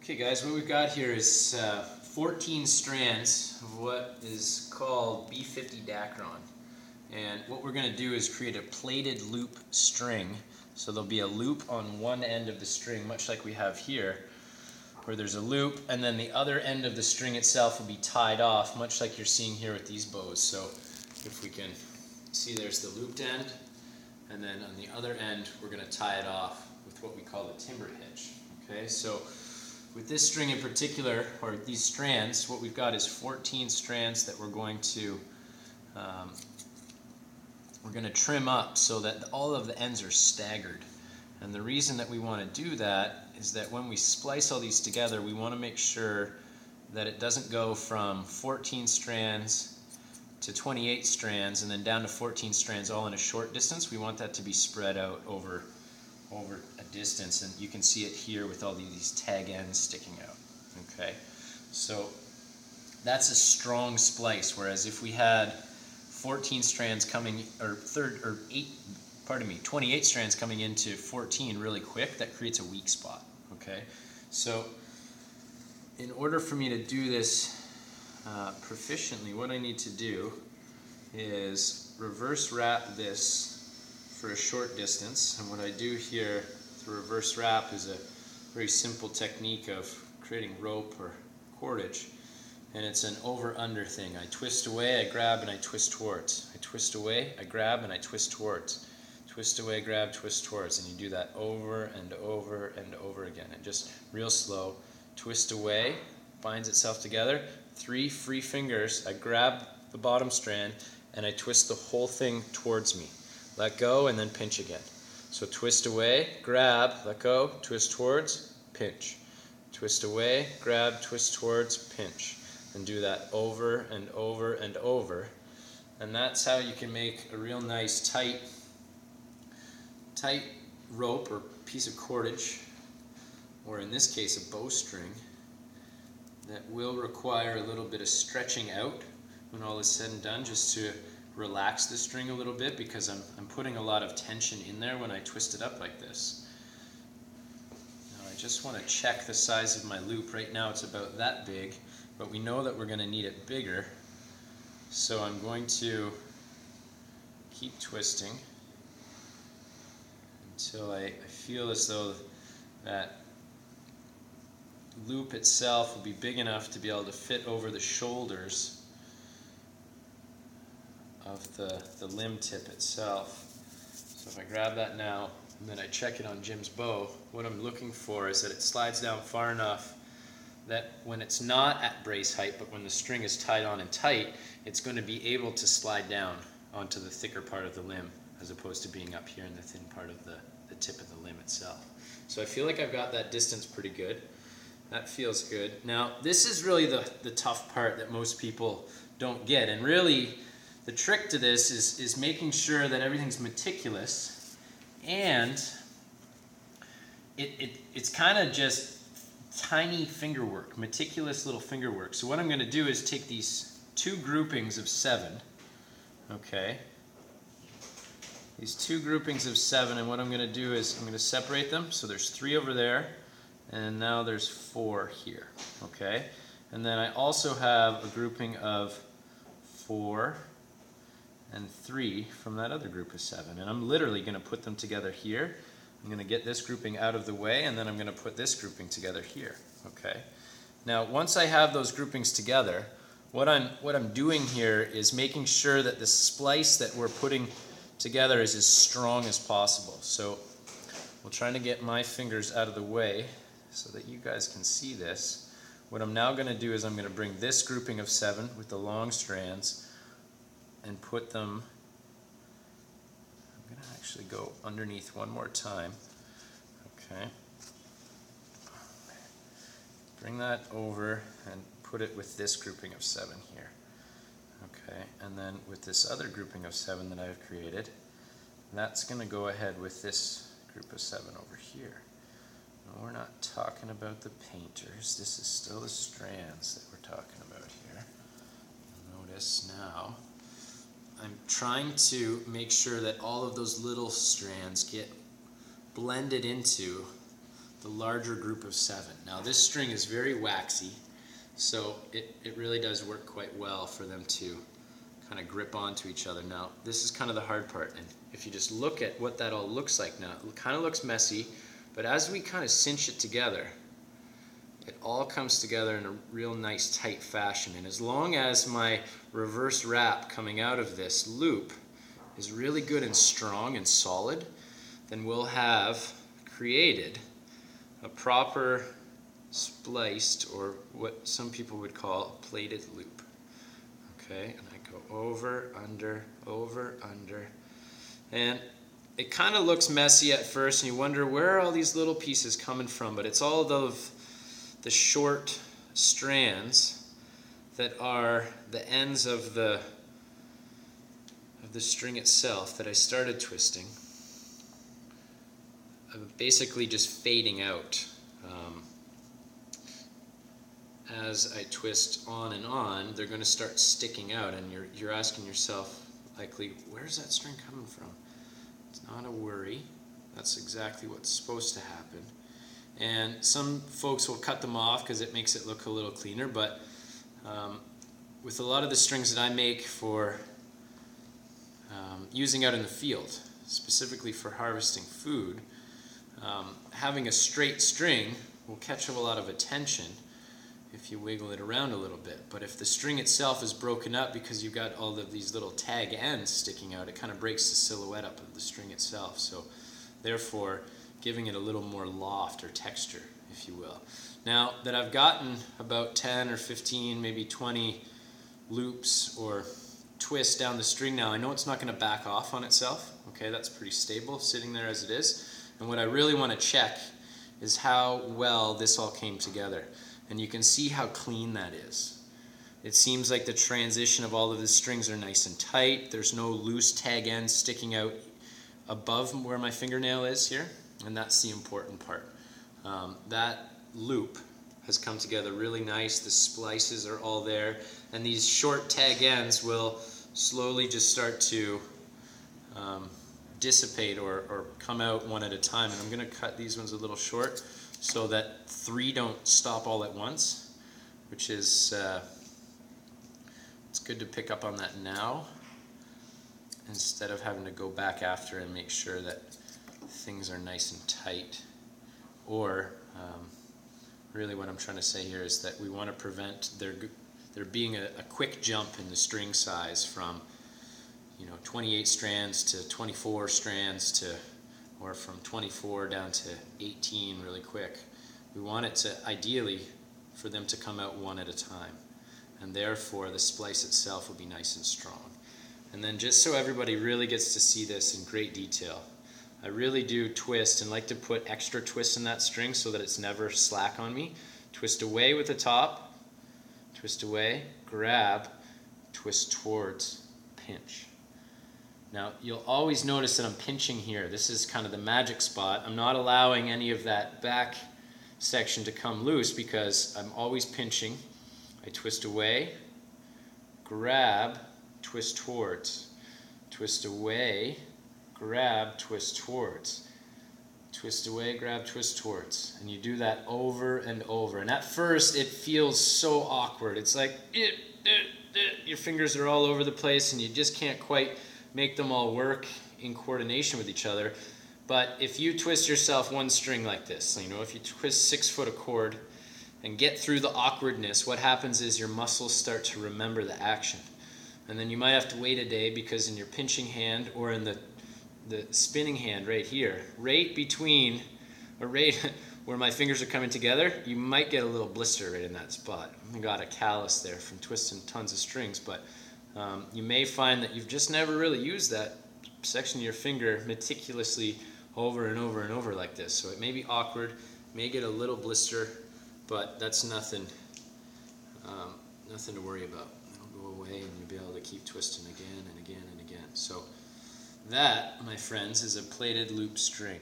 Okay guys, what we've got here is 14 strands of what is called B50 Dacron. And what we're going to do is create a plated loop string. So there'll be a loop on one end of the string, much like we have here, where there's a loop, and then the other end of the string itself will be tied off, much like you're seeing here with these bows. So if we can see, there's the looped end, and then on the other end we're going to tie it off with what we call the timber hitch. Okay, so with this string in particular, or these strands, what we've got is 14 strands that we're going to trim up so that all of the ends are staggered. And the reason that we want to do that is that when we splice all these together, we want to make sure that it doesn't go from 14 strands to 28 strands and then down to 14 strands all in a short distance. We want that to be spread out over a distance, and you can see it here with all these tag ends sticking out. Okay, so that's a strong splice, whereas if we had 14 strands coming, or 28 strands coming into 14 really quick, that creates a weak spot. Okay, so in order for me to do this proficiently, what I need to do is reverse wrap this for a short distance. And what I do here to reverse wrap is a very simple technique of creating rope or cordage, and it's an over-under thing. I twist away, I grab, and I twist towards. I twist away, I grab, and I twist towards. Twist away, grab, twist towards, and you do that over and over and over again, and just real slow. Twist away, binds itself together, 3 free fingers, I grab the bottom strand and I twist the whole thing towards me. Let go and then pinch again. So twist away, grab, let go, twist towards, pinch. Twist away, grab, twist towards, pinch. And do that over and over and over. And that's how you can make a real nice tight rope or piece of cordage, or in this case a bowstring, that will require a little bit of stretching out when all is said and done, just to relax the string a little bit, because I'm putting a lot of tension in there when I twist it up like this. Now I just want to check the size of my loop. Right now it's about that big, but we know that we're going to need it bigger, so I'm going to keep twisting until I feel as though that loop itself will be big enough to be able to fit over the shoulders of the limb tip itself. So if I grab that now and then I check it on Jim's bow, what I'm looking for is that it slides down far enough that when it's not at brace height, but when the string is tied on and tight, it's going to be able to slide down onto the thicker part of the limb, as opposed to being up here in the thin part of the tip of the limb itself. So I feel like I've got that distance pretty good. That feels good. Now this is really the tough part that most people don't get, and really the trick to this is making sure that everything's meticulous, and it's kind of just tiny finger work, meticulous little finger work. So what I'm going to do is take these 2 groupings of 7, okay, these 2 groupings of 7, and what I'm going to do is I'm going to separate them. So there's 3 over there, and now there's 4 here, okay, and then I also have a grouping of 4 and 3 from that other group of 7, and I'm literally going to put them together here. I'm going to get this grouping out of the way, and then I'm going to put this grouping together here. Okay. Now once I have those groupings together, what I'm doing here is making sure that the splice that we're putting together is as strong as possible. So we'll try to get my fingers out of the way so that you guys can see this. What I'm now going to do is I'm going to bring this grouping of 7 with the long strands and put them, I'm going to actually go underneath one more time, okay, bring that over and put it with this grouping of 7 here, okay, and then with this other grouping of 7 that I've created, that's going to go ahead with this group of 7 over here. Now, we're not talking about the painters, this is still the strands that we're talking about here. Notice now I'm trying to make sure that all of those little strands get blended into the larger group of 7. Now this string is very waxy, so it really does work quite well for them to kind of grip onto each other. Now this is kind of the hard part, and if you just look at what that all looks like now, it kind of looks messy, but as we kind of cinch it together, it all comes together in a real nice tight fashion. And as long as my reverse wrap coming out of this loop is really good and strong and solid, then we'll have created a proper spliced, or what some people would call a plated loop. Okay, and I go over, under, and it kind of looks messy at first, and you wonder where are all these little pieces coming from, but it's all of the short strands that are the ends of the string itself that I started twisting. I'm basically just fading out as I twist on and on. They're going to start sticking out, and you're asking yourself likely, where's that string coming from? It's not a worry. That's exactly what's supposed to happen. And some folks will cut them off because it makes it look a little cleaner, but with a lot of the strings that I make for using out in the field, specifically for harvesting food, having a straight string will catch a lot of attention if you wiggle it around a little bit. But if the string itself is broken up because you've got all of these little tag ends sticking out, it kind of breaks the silhouette up of the string itself. So therefore, giving it a little more loft or texture, if you will. Now that I've gotten about 10 or 15, maybe 20 loops or twists down the string now, I know it's not going to back off on itself. Okay, that's pretty stable sitting there as it is. And what I really want to check is how well this all came together. And you can see how clean that is. It seems like the transition of all of the strings are nice and tight. There's no loose tag ends sticking out above where my fingernail is here. And that's the important part. That loop has come together really nice. The splices are all there. And these short tag ends will slowly just start to dissipate or come out one at a time. And I'm going to cut these ones a little short so that 3 don't stop all at once, which is, it's good to pick up on that now instead of having to go back after and make sure that things are nice and tight. Or really what I'm trying to say here is that we want to prevent there being a quick jump in the string size from 28 strands to 24 strands or from 24 down to 18 really quick. We want it to, ideally, for them to come out one at a time. And therefore, the splice itself will be nice and strong. And then just so everybody really gets to see this in great detail, I really do twist and like to put extra twists in that string so that it's never slack on me. Twist away with the top, twist away, grab, twist towards, pinch. Now, you'll always notice that I'm pinching here. This is kind of the magic spot. I'm not allowing any of that back section to come loose because I'm always pinching. I twist away, grab, twist towards. Twist away, grab, twist towards. Twist away, grab, twist towards. And you do that over and over. And at first, it feels so awkward. It's like, your fingers are all over the place and you just can't quite make them all work in coordination with each other. But if you twist yourself one string like this, if you twist 6 foot a cord and get through the awkwardness, what happens is your muscles start to remember the action. And then you might have to wait a day because in your pinching hand or in the spinning hand right here, right between, or right where my fingers are coming together, you might get a little blister right in that spot. I got a callus there from twisting tons of strings, but you may find that you've just never really used that section of your finger meticulously over and over and over like this. So it may be awkward, may get a little blister, but that's nothing to worry about. It'll go away and you'll be able to keep twisting again and again and again. So that, my friends, is a plated loop string.